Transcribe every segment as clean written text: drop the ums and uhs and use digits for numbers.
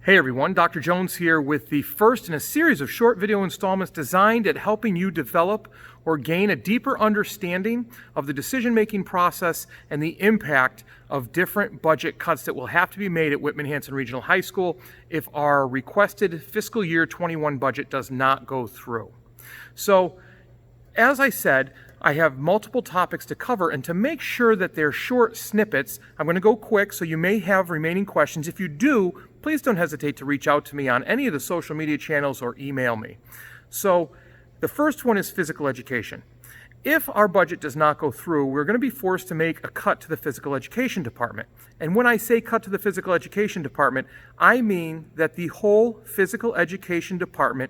Hey everyone, Dr. Jones here with the first in a series of short video installments designed at helping you develop or gain a deeper understanding of the decision-making process and the impact of different budget cuts that will have to be made at Whitman-Hanson Regional High School if our requested fiscal year 21 budget does not go through. So, as I said, I have multiple topics to cover, and to make sure that they're short snippets, I'm going to go quick, so you may have remaining questions. If you do, please don't hesitate to reach out to me on any of the social media channels or email me. So the first one is physical education. If our budget does not go through, we're going to be forced to make a cut to the physical education department. And when I say cut to the physical education department, I mean that the whole physical education department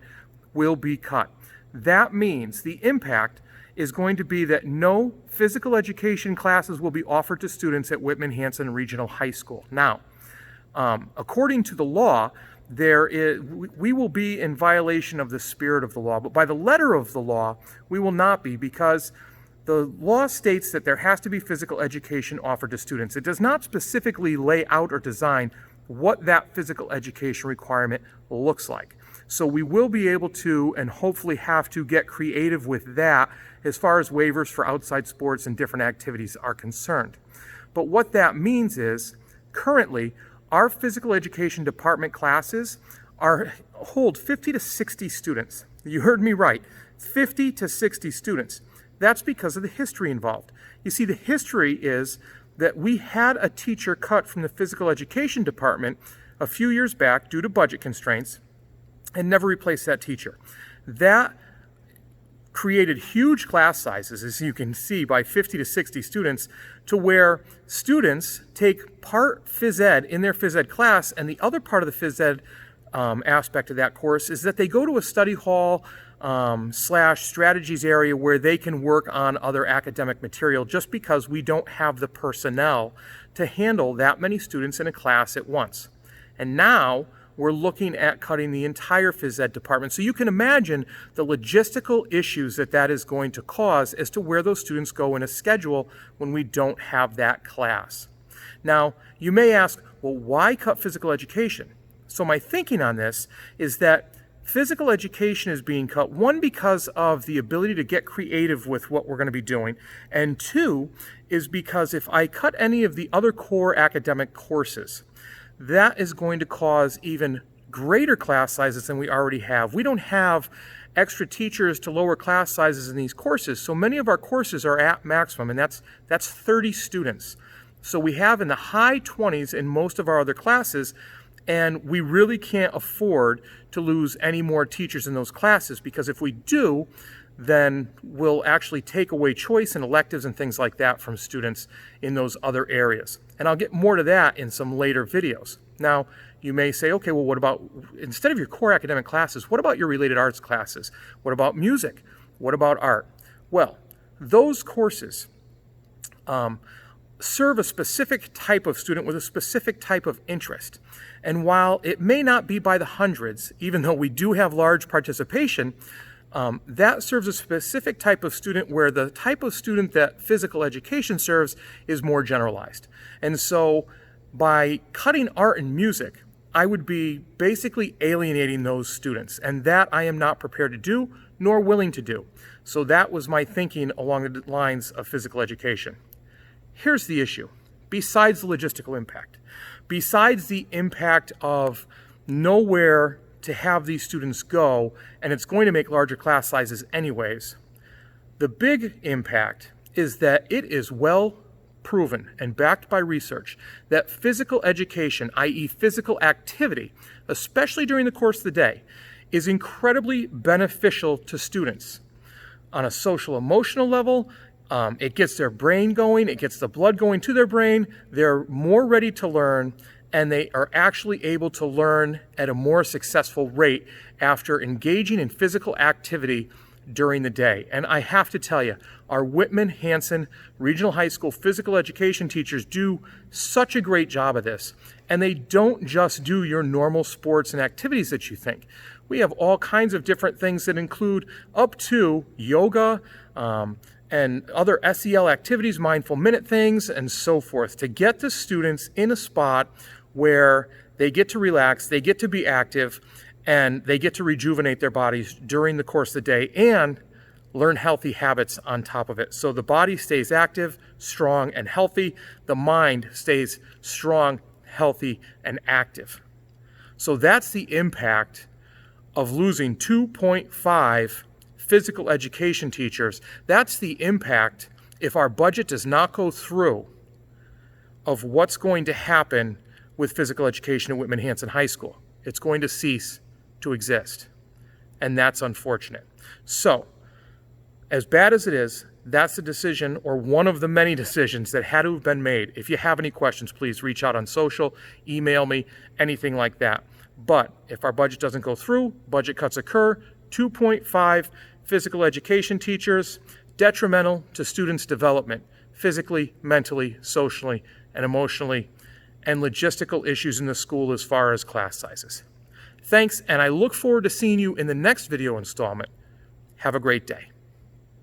will be cut. That means the impact is going to be that no physical education classes will be offered to students at Whitman-Hanson Regional High School. Now, according to the law, we will be in violation of the spirit of the law, but by the letter of the law, we will not be, because the law states that there has to be physical education offered to students. It does not specifically lay out or design what that physical education requirement looks like. So we will be able to, and hopefully have to, get creative with that as far as waivers for outside sports and different activities are concerned. But what that means is, currently, our physical education department classes hold 50 to 60 students. You heard me right, 50 to 60 students. That's because of the history involved. You see, the history is that we had a teacher cut from the physical education department a few years back due to budget constraints and never replaced that teacher. That created huge class sizes, as you can see, by 50 to 60 students, to where students take part phys ed in their phys ed class, and the other part of the phys ed aspect of that course is that they go to a study hall / strategies area where they can work on other academic material, just because we don't have the personnel to handle that many students in a class at once. And now we're looking at cutting the entire phys ed department. So you can imagine the logistical issues that is going to cause as to where those students go in a schedule when we don't have that class. Now, you may ask, well, why cut physical education? So my thinking on this is that physical education is being cut, one, because of the ability to get creative with what we're going to be doing, and two, is because if I cut any of the other core academic courses, that is going to cause even greater class sizes than we already have. We don't have extra teachers to lower class sizes in these courses, so many of our courses are at maximum, and that's 30 students. So we have in the high 20s in most of our other classes, and we really can't afford to lose any more teachers in those classes, because if we do, then we'll actually take away choice and electives and things like that from students in those other areas. And I'll get more to that in some later videos. Now, you may say, okay, well, what about, instead of your core academic classes, what about your related arts classes? What about music? What about art? Well, those courses serve a specific type of student with a specific type of interest. And while it may not be by the hundreds, even though we do have large participation, that serves a specific type of student, where the type of student that physical education serves is more generalized. And so by cutting art and music, I would be basically alienating those students, and that I am not prepared to do, nor willing to do. So that was my thinking along the lines of physical education. Here's the issue. Besides the logistical impact, besides the impact of nowhere to have these students go, and it's going to make larger class sizes anyways, the big impact is that it is well proven and backed by research that physical education, i.e. physical activity, especially during the course of the day, is incredibly beneficial to students on a social emotional level. It gets their brain going, it gets the blood going to their brain, they're more ready to learn, and they are actually able to learn at a more successful rate after engaging in physical activity during the day. And I have to tell you, our Whitman-Hanson Regional High School physical education teachers do such a great job of this. And they don't just do your normal sports and activities that you think. We have all kinds of different things that include up to yoga, and other SEL activities, mindful minute things, and so forth, to get the students in a spot where they get to relax, they get to be active, and they get to rejuvenate their bodies during the course of the day and learn healthy habits on top of it. So the body stays active, strong, and healthy. The mind stays strong, healthy, and active. So that's the impact of losing 2.5 physical education teachers. That's the impact, if our budget does not go through, of what's going to happen with physical education at Whitman-Hanson High School. It's going to cease to exist. And that's unfortunate. So, as bad as it is, that's the decision, or one of the many decisions that had to have been made. If you have any questions, please reach out on social, email me, anything like that. But if our budget doesn't go through, budget cuts occur, 2.5 physical education teachers, detrimental to students' development, physically, mentally, socially, and emotionally, and logistical issues in the school as far as class sizes. Thanks, and I look forward to seeing you in the next video installment. Have a great day.